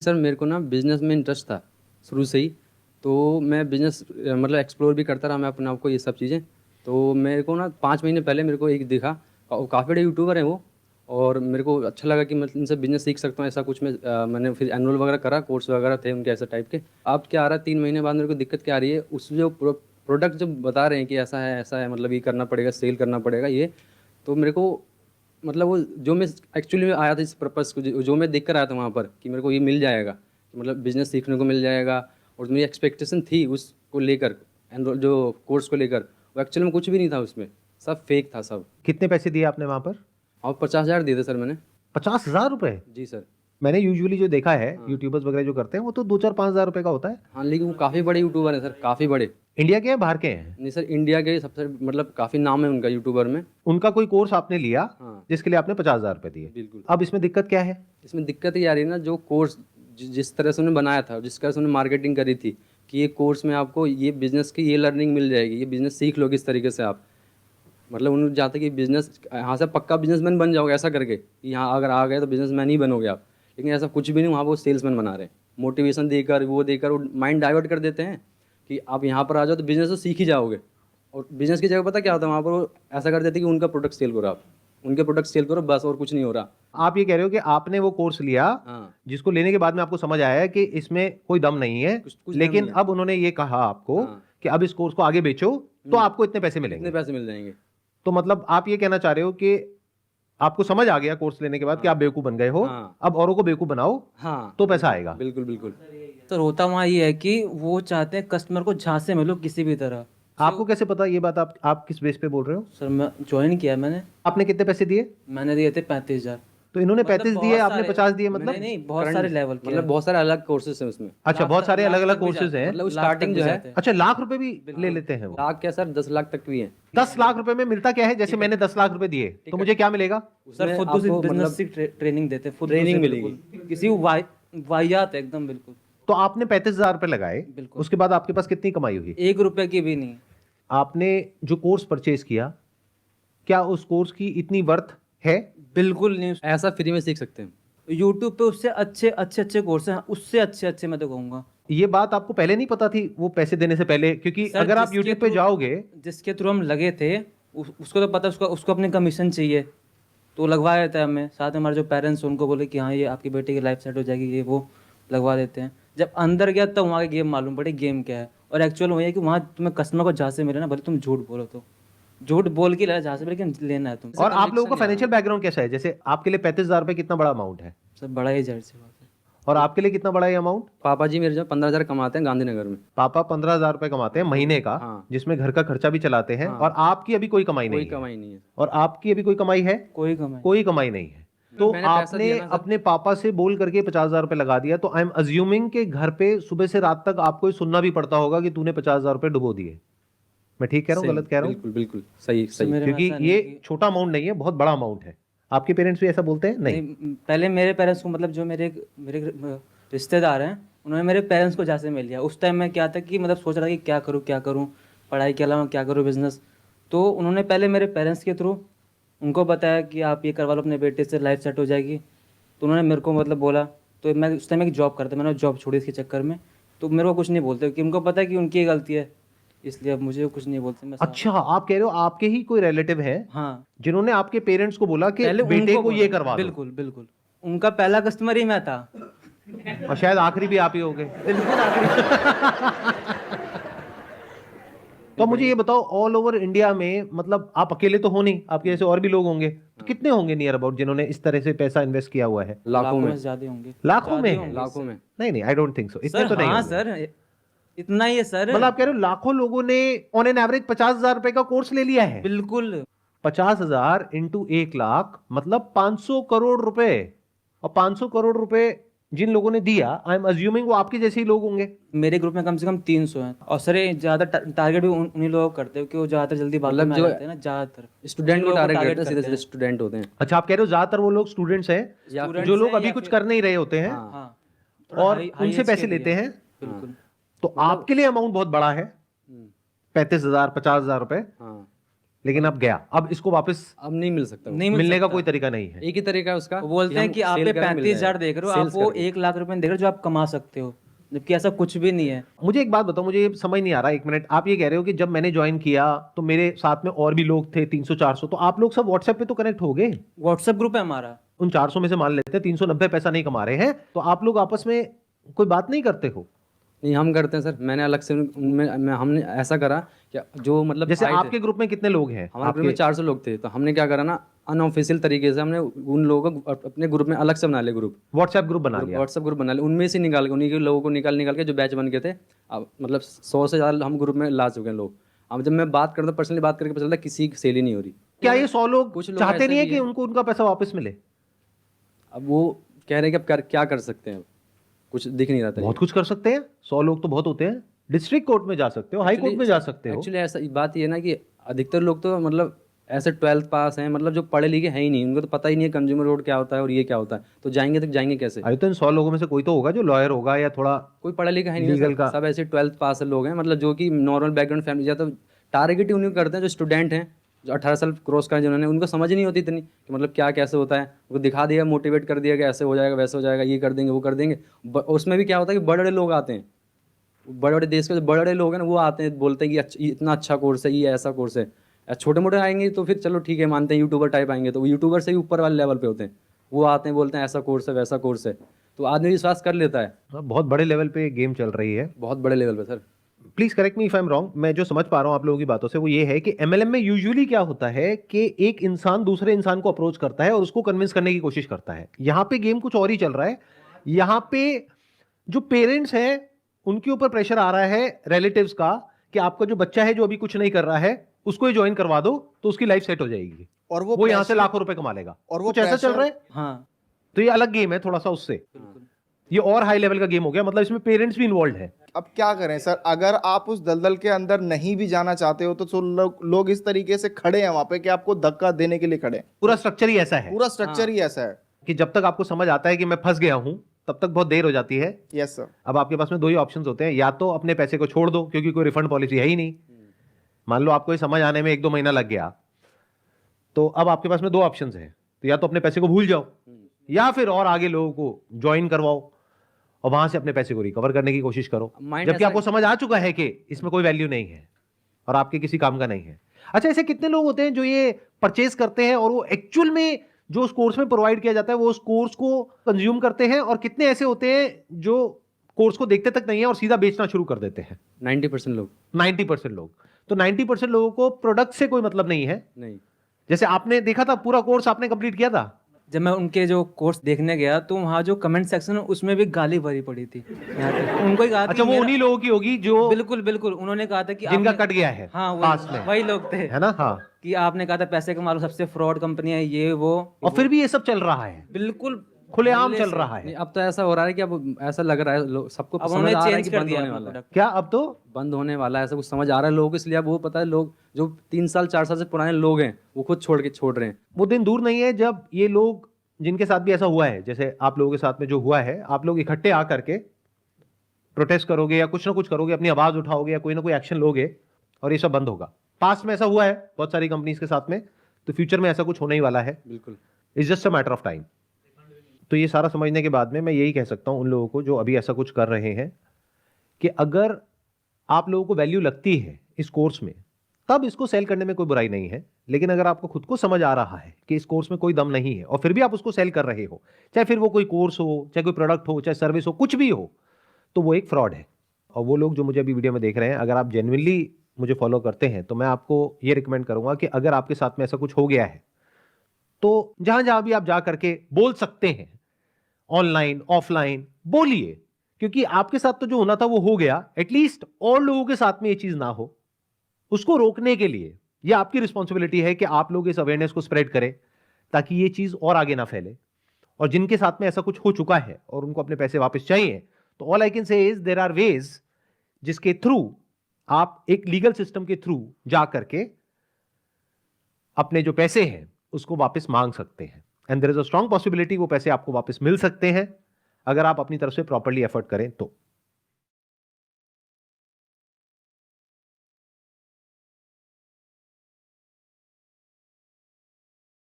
Sir मेरे को ना बिज़नेस में इंटरेस्ट था शुरू से ही। तो मैं बिज़नेस मतलब एक्सप्लोर भी करता रहा मैं अपने आप को, ये सब चीज़ें। तो मेरे को ना 5 महीने पहले मेरे को एक दिखा, काफ़ी बड़े यूट्यूबर हैं वो। और मेरे को अच्छा लगा कि मैं इनसे बिज़नेस सीख सकता हूँ, ऐसा कुछ मैंने फिर एनुअल वगैरह करा, कोर्स वगैरह थे उनके ऐसे टाइप के। अब क्या आ रहा है 3 महीने बाद मेरे को दिक्कत क्या आ रही है, उस जो प्रोडक्ट जो बता रहे हैं कि ऐसा है मतलब ये करना पड़ेगा, सेल करना पड़ेगा ये। तो मेरे को मतलब वो जो मैं एक्चुअली में आया था इस पर्पज़ को, जो मैं देख कर आया था वहाँ पर कि मेरे को ये मिल जाएगा, कि मतलब बिज़नेस सीखने को मिल जाएगा। और जो मेरी एक्सपेक्टेशन थी उसको लेकर, एनरोल जो कोर्स को लेकर, वो एक्चुअली में कुछ भी नहीं था उसमें, सब फेक था सब। कितने पैसे दिए आपने वहां पर? और 50,000 दिए थे सर मैंने। 50,000 रुपए? जी सर। मैंने यूजुअली जो देखा है हाँ यूट्यूबर्स वगैरह जो करते हैं वो तो 2-4-5 हज़ार रुपए का होता है। हाँ, लेकिन वो काफ़ी बड़े यूट्यूबर हैं सर, काफ़ी बड़े। इंडिया के हैं बाहर के हैं? नहीं सर, इंडिया के सबसे मतलब काफ़ी नाम है उनका यूट्यूबर में। उनका कोई कोर्स आपने लिया हाँ जिसके लिए आपने 50,000 रुपए दिए? बिल्कुल। अब इसमें दिक्कत क्या है? इसमें दिक्कत ये आ रही है ना, जो कोर्स जिस तरह से उन्होंने बनाया था, जिस तरह से उन्होंने मार्केटिंग करी थी कि ये कोर्स में आपको ये बिज़नेस की ये लर्निंग मिल जाएगी, ये बिज़नेस सीख लोगे इस तरीके से आप। मतलब उन्होंने चाहते कि बिज़नेस यहाँ से पक्का बिजनेसमैन बन जाओगे, ऐसा करके कि यहाँ अगर आ गए तो बिजनेसमैन ही बनोगे आप। लेकिन ऐसा कुछ भी नहीं, वहाँ वो सेल्समैन बना रहे हैं। मोटिवेशन देकर वो देकर वो माइंड डाइवर्ट कर देते हैं कि आप यहाँ पर आ जाओ तो बिज़नेस तो सीख ही जाओगे। और बिज़नेस की जगह पता क्या होता है वहाँ पर, वो ऐसा कर देते हैं कि उनका प्रोडक्ट सेल करो आप, उनके प्रोडक्ट सेल करो बस, और कुछ नहीं हो रहा। आप ये कह रहे हो कि आपने वो कोर्स लिया हाँ, जिसको लेने के बाद में आपको समझ आया है कि इसमें कोई दम नहीं है, कुछ दम लेकिन नहीं है। अब उन्होंने ये कहा आपको हाँ। कि अब इस कोर्स को आगे बेचो तो आपको इतने पैसे इतने मिलेंगे। पैसे मिल जाएंगे। तो मतलब आप ये कहना चाह रहे हो कि आपको समझ आ गया कोर्स लेने के बाद कि हाँ आप बेवकूफ बन गए हो, हाँ अब औरों को बेवकूफ बनाओ हाँ, तो पैसा आएगा। बिल्कुल बिल्कुल। सर होता वहाँ ये है कि वो चाहते हैं कस्टमर को झांसे में लो किसी भी तरह। आपको कैसे पता ये बात? आप किस बेस पे बोल रहे हो? सर मैं ज्वाइन किया मैंने आपने कितने पैसे दिए? मैंने दिए थे 35,000। तो इन्होंने मतलब 35 दिए, बहुत आपने सारे 50 दिए, नहीं मतलब? नहीं बहुत करंट सारे लेवल के मतलब बहुत सारे अलग कोर्सेज हैं उसमें। अच्छा, बहुत सारे अलग अलग लाख तक भी कोर्सेज जाते हैं। मतलब लाख तक स्टार्टिंग भी जो है, जाते हैं। अच्छा, लाख रुपए भी ले लेते हैं वो? लाख क्या सर, 10 लाख तक भी हैं। 10 लाख रुपए में मिलता क्या है? जैसे मैंने 10 लाख रुपए दिए तो मुझे क्या मिलेगा? सर उसमें फुद्दू से आपको बिजनेस मतलब की ट्रेनिंग देते हैं, फुद्दू ट्रेनिंग से मिलेगी। बिल्कुल किसी वाहियात है एकदम बिल्कुल। तो आपने 35,000 रुपए लगाए, बिल्कुल। उसके बाद आपके पास कितनी कमाई हुई? 1 रुपए की भी नहीं। आपने जो कोर्स परचेज किया, क्या उस कोर्स की इतनी वर्थ है? बिल्कुल नहीं। ऐसा फ्री में सीख सकते हैं। यूट्यूब पे उससे अच्छे अच्छे अच्छे कोर्स हैं, उससे अच्छे अच्छे मैं तो कहूँगा। ये बात आपको पहले नहीं पता थी वो पैसे देने से पहले? क्योंकि सर, अगर आप जिसके यूट्यूब पे थ्रू- जाओगे। जिसके थ्रू हम लगे थे उसको तो पता, उसको अपने कमीशन चाहिए तो लगवा देता है हमें। साथ में हमारे जो पेरेंट्स उनको बोले कि हाँ ये आपकी बेटी की लाइफ सेट हो जाएगी, ये वो लगवा देते हैं। जब अंदर गया तब वहाँ की गेम मालूम पड़ी गेम क्या है। और एक्चुअल वही है कि वहाँ तुम्हें कस्टमर को जहाँ से मिले ना, भले तुम झूठ बोलो तो झूठ बोल के लेना जहाँ से, लेकिन लेना है तुम। और आप लोगों का फाइनेंशियल बैकग्राउंड कैसा है? जैसे आपके लिए 35,000 रुपए कितना बड़ा अमाउंट है? सर बड़ा ही जाहिर सी बात है। और आपके लिए कितना बड़ा ये अमाउंट? पापा जी मेरे जो 15,000 कमाते हैं गांधीनगर में। पापा 15,000 रुपए कमाते हैं महीने का, हाँ। जिसमें घर का खर्चा भी चलाते हैं, हाँ। और आपकी अभी कोई कमाई कोई नहीं है। कमाई नहीं है। और आपकी अभी कोई कमाई है? कोई कमाई कोई कमाई नहीं है। तो मैंने पैसा आपने दिया ना सर। अपने पापा से बोल करके 50,000 रुपए लगा दिया, तो आई एम अज्यूमिंग कि घर पे सुबह से रात तक आपको ये सुनना भी पड़ता होगा कि तूने 50,000 रुपए डुबो दिए। मैं ठीक कह रहा हूँ, सही, गलत कह रहा हूँ? बिल्कुल बिल्कुल सही सही। मेरे में क्योंकि ऐसा नहीं ये है कि- छोटा अमाउंट नहीं है, बहुत बड़ा अमाउंट है। आपके पेरेंट्स भी ऐसा बोलते हैं? नहीं। पहले मेरे पेरेंट्स को, मतलब जो मेरे रिश्तेदार हैं, उन्होंने मेरे पेरेंट्स को जहाँ से मिल लिया। उस टाइम में क्या था कि मतलब सोच रहा था कि क्या करूँ पढ़ाई के अलावा क्या करूँ बिजनेस। तो उन्होंने पहले मेरे पेरेंट्स के थ्रू उनको बताया कि आप ये करवा लो अपने बेटे से, लाइफ सेट हो जाएगी। तो उन्होंने मेरे को मतलब बोला। तो मैं उस टाइम एक जॉब करता, मैंने जॉब छोड़ी इसके चक्कर में। तो मेरे को कुछ नहीं बोलते कि उनको पता है कि उनकी गलती है, इसलिए अब मुझे कुछ नहीं बोलते। मैं अच्छा, आप कह रहे हो आपके ही कोई रिलेटिव हैं हाँ, जिन्होंने आपके पेरेंट्स को बोला कि पहले बेटे उनको को ये बोला। करवा दो? बिल्कुल बिल्कुल, उनका पहला कस्टमर ही मैं था। और शायद आखिरी भी आप ही हो गए। बिल्कुल आखिरी। तो मुझे ये बताओ, ऑल ओवर इंडिया में, मतलब आप अकेले तो हो नहीं, आपके जैसे और भी लोग होंगे, तो कितने होंगे नियर अबाउट जिन्होंने इस तरह से पैसा इन्वेस्ट किया हुआ है? लाखों में। से ज्यादा होंगे। लाखों ज्यादा में? ही होंगे लाखों इससे। में। नहीं, आई डोंट थिंक सो, इतने सर तो नहीं हाँ होंगे। सर, इतना ही है सर। मतलब आप कह रहे हो लाखों लोगों ने ऑन एन एवरेज 50,000 रुपए का कोर्स ले लिया है? बिल्कुल। 50,000 इंटू 1 लाख मतलब 500 करोड़ रुपए। और 500 करोड़ रुपए जिन लोगों ने दिया, आई एम अज्यूमिंग वो आपके जैसे ही लोग होंगे। मेरे ग्रुप में कम से कम 300 हैं। और सर ये ज्यादा टारगेट भी उन्हीं लोगों को करते हैं कि वो ज्यादातर जल्दी बातों मतलब में आ जो जाते हैं ना, ज्यादातर स्टूडेंट को लोगों को टारगेट target करते हैं, सीधे करते सीधे स्टूडेंट होते हैं। अच्छा, आप कह रहे हो ज्यादातर वो लोग स्टूडेंट्स हैं या फिर- जो लोग हैं अभी या कुछ फिर- कर नहीं रहे होते हैं, हाँ हाँ, थोड़ा और हाई उनसे एज पैसे के भी लेते हैं। बिल्कुल। तो आपके लिए अमाउंट बहुत बड़ा है, हम्म, 35,000 50,000 रुपए। हाँ लेकिन अब गया, अब इसको वापस अब नहीं मिल सकता वो। नहीं मिल मिलने का सकता। कोई तरीका नहीं है। एक ही तरीका है उसका वो बोलते हैं हम कि आप सेल पे करें, मिल 35,000 जाएगा। देख रहे हो, आप सेल्स वो करके। 1 लाख रुपए देख रहे हो जो आप कमा सकते हो, जबकि ऐसा कुछ भी नहीं है। मुझे एक बात बताओ, मुझे ये समझ नहीं आ रहा, एक मिनट। आप ये कह रहे हो कि जब मैंने ज्वाइन किया तो मेरे साथ में और भी लोग थे 300-400, तो आप लोग सब व्हाट्सएप पे तो कनेक्ट हो गए। व्हाट्सएप ग्रुप है हमारा। उन 400 में से मान लेते हैं 390 पैसा नहीं कमा रहे हैं, तो आप लोग आपस में कोई बात नहीं करते हो? नहीं, हम करते हैं सर। मैंने अलग से हमने ऐसा करा कि जो मतलब जैसे आए थे, आपके ग्रुप में कितने लोग हैं? हमारे ग्रुप में 400 लोग थे, तो हमने क्या करा ना, अनऑफिशियल तरीके से हमने उन लोगों को अपने ग्रुप में अलग से बना लिया। ग्रुप व्हाट्सएप ग्रुप बना लिया। व्हाट्सएप ग्रुप बना लिया, उनमें से निकाल के उन्हीं के लोगों को निकाल के जो बैच बन गए थे, अब मतलब 100 से ज़्यादा हम ग्रुप में ला चुके हैं लोग। अब जब मैं बात करता हूँ, पर्सनली बात करके पता चलता है किसी की सेल ही नहीं हो रही। क्या ये 100 लोग कुछ लोग चाहते ऐसे नहीं है भी कि हैं। उनको उनका पैसा वापस मिले? अब वो कह रहे हैं कि अब क्या कर सकते हैं, कुछ दिख नहीं रहा था। बहुत कुछ कर सकते हैं, 100 लोग तो बहुत होते हैं। डिस्ट्रिक्ट कोर्ट में जा सकते हो, हाई कोर्ट में जा सकते हो। एक्चुअली ऐसा बात ये है ना कि अधिकतर लोग तो मतलब ऐसे 12th पास हैं, मतलब जो पढ़े लिखे हैं ही नहीं, उनको तो पता ही नहीं है कंज्यूमर रोड क्या होता है और ये क्या होता है, तो जाएंगे कैसे? अरे तो इन 100 लोगों में से कोई तो होगा जो लॉयर होगा या थोड़ा कोई पढ़ा लिखा है नहीं लीगल ना, का। सब ऐसे 12th पास लोग हैं, मतलब जो कि नॉर्मल बैकग्राउंड फैमिली, या तो टारगेट ही उन्हीं को करते हैं जो स्टूडेंट हैं, जो 18 साल क्रॉस करें जिन्होंने, उनको समझ नहीं होती इतनी कि मतलब क्या कैसे होता है। उनको दिखा दिया, मोटिवेट कर दिया कि ऐसे हो जाएगा, वैसे हो जाएगा, ये कर देंगे, वो कर देंगे। उसमें भी क्या होता है कि बड़े बड़े लोग आते हैं, बड़े बड़े देश के जो बड़े बड़े लोग हैं ना, वो आते हैं, बोलते हैं कि इतना अच्छा कोर्स है, ये ऐसा कोर्स है। छोटे मोटे आएंगे तो फिर चलो ठीक है, मानते हैं। यूट्यूबर टाइप आएंगे तो वो यूट्यूबर से भी ऊपर वाले लेवल पे होते हैं, वो आते हैं, बोलते हैं ऐसा कोर्स है, वैसा कोर्स है, तो आदमी विश्वास कर लेता है। बहुत बड़े लेवल पे गेम चल रही है। बहुत बड़े लेवल पे sir. Please correct me if I am wrong. मैं जो समझ पा रहा हूं आप लोगों की बातों से वो ये है कि एमएलएम में यूजुअली क्या होता है कि एक इंसान दूसरे इंसान को अप्रोच करता है और उसको कन्विंस करने की कोशिश करता है। यहां पे गेम कुछ और ही चल रहा है। यहां पे जो पेरेंट्स हैं उनके ऊपर प्रेशर आ रहा है रिलेटिव्स का कि आपका जो बच्चा है जो अभी कुछ नहीं कर रहा है उसको ही ज्वाइन करवा दो तो उसकी लाइफ सेट हो जाएगी और वो यहां से लाखों रुपए कमा लेगा। और वो कुछ ऐसा चल रहा है। हाँ, तो ये अलग गेम है थोड़ा सा उससे, ये और हाई लेवल का गेम हो गया। मतलब इसमें पेरेंट्स भी इन्वॉल्व है। अब क्या करें सर, अगर आप उस दलदल के अंदर नहीं भी जाना चाहते हो तो लोग इस तरीके से खड़े हैं वहां पे कि आपको धक्का देने के लिए खड़े हैं। पूरा स्ट्रक्चर ही ऐसा है पूरा स्ट्रक्चर ही ऐसा है। कि जब तक आपको समझ आता है कि मैं फंस गया हूं तब तक बहुत देर हो जाती है। Yes sir. अब आपके पास में दो ही ऑप्शंस होते हैं, या तो अपने पैसे को छोड़ दो क्योंकि कोई रिफंड पॉलिसी है ही नहीं। मान लो आपको ये समझ आने में 1-2 महीना लग गया, तो अब आपके पास में दो ऑप्शंस हैं, तो या तो अपने पैसे को भूल जाओ या फिर और आगे लोगों को ज्वाइन करवाओ और वहां से अपने पैसे को रिकवर करने की कोशिश करो, माइंड जबकि ऐसा आपको समझ आ चुका है कि इसमें कोई वैल्यू नहीं है और आपके किसी काम का नहीं है। अच्छा, ऐसे कितने लोग होते हैं जो ये परचेज करते हैं और वो एक्चुअल में जो उस कोर्स में प्रोवाइड किया जाता है वो उस कोर्स को कंज्यूम करते हैं, और कितने ऐसे होते हैं जो कोर्स को देखते तक नहीं है और सीधा बेचना शुरू कर देते हैं? 90% लोग 90% लोग। तो 90% लोगों को प्रोडक्ट से कोई मतलब नहीं है। नहीं। जैसे आपने देखा था पूरा कोर्स आपने कंप्लीट किया था, जब मैं उनके जो कोर्स देखने गया तो वहाँ जो कमेंट सेक्शन है उसमें भी गाली भरी पड़ी थी। यहाँ पे उनको ही कहा था अच्छा कि वो मेरा- उन्हीं लोगों की होगी जो बिल्कुल बिल्कुल, उन्होंने कहा था कि जिनका आपने- कट गया है हाँ पास में, वही लोग थे, है ना? हाँ। कि आपने कहा था पैसे कमा लो, सबसे फ्रॉड कंपनी है ये वो, और फिर भी ये सब चल रहा है, बिल्कुल खुलेआम पहले चल से। रहा है। नहीं, अब तो ऐसा हो रहा है कि अब ऐसा लग रहा है सबको अब समझ उन्होंने आ रहा है चेंज कि कर बंद दिया होने अपना वाला है, प्रोडक्ट। क्या अब तो बंद होने वाला है, ऐसा कुछ समझ आ रहा है लोगों को। इसलिए अब वो पता है, लोग जो 3 साल 4 साल से पुराने लोग हैं वो खुद छोड़ रहे हैं। वो दिन दूर नहीं है जब ये लोग जिनके साथ भी ऐसा हुआ है, जैसे आप लोगों के साथ में जो हुआ है, आप लोग इकट्ठे आ करके प्रोटेस्ट करोगे या कुछ ना कुछ करोगे, अपनी आवाज उठाओगे या कोई ना कोई एक्शन लोगे और ये सब बंद होगा। पास्ट में ऐसा हुआ है बहुत सारी कंपनीज के साथ में, तो फ्यूचर में ऐसा कुछ होने ही वाला है। बिल्कुल। It's just a matter of time. तो ये सारा समझने के बाद में मैं यही कह सकता हूं उन लोगों को जो अभी ऐसा कुछ कर रहे हैं कि अगर आप लोगों को वैल्यू लगती है इस कोर्स में तब इसको सेल करने में कोई बुराई नहीं है। लेकिन अगर आपको खुद को समझ आ रहा है कि इस कोर्स में कोई दम नहीं है और फिर भी आप उसको सेल कर रहे हो, चाहे फिर वो कोई कोर्स हो, चाहे कोई प्रोडक्ट हो, चाहे सर्विस हो, कुछ भी हो, तो वो एक फ्रॉड है। और वो लोग जो मुझे अभी वीडियो में देख रहे हैं, अगर आप जेन्युइनली मुझे फॉलो करते हैं तो मैं आपको ये रिकमेंड करूंगा कि अगर आपके साथ में ऐसा कुछ हो गया है तो जहां जहां भी आप जा करके बोल सकते हैं, ऑनलाइन ऑफलाइन बोलिए, क्योंकि आपके साथ तो जो होना था वो हो गया। एटलीस्ट और लोगों के साथ में ये चीज ना हो, उसको रोकने के लिए ये आपकी रिस्पॉन्सिबिलिटी है कि आप लोग इस अवेयरनेस को स्प्रेड करें ताकि ये चीज और आगे ना फैले। और जिनके साथ में ऐसा कुछ हो चुका है और उनको अपने पैसे वापस चाहिए, तो all I can say is there are ways जिसके थ्रू आप एक लीगल सिस्टम के थ्रू जा करके अपने जो पैसे हैं उसको वापस मांग सकते हैं। And there is a strong possibility वो पैसे आपको वापस मिल सकते हैं अगर आप अपनी तरफ से प्रॉपर्ली एफर्ट करें तो।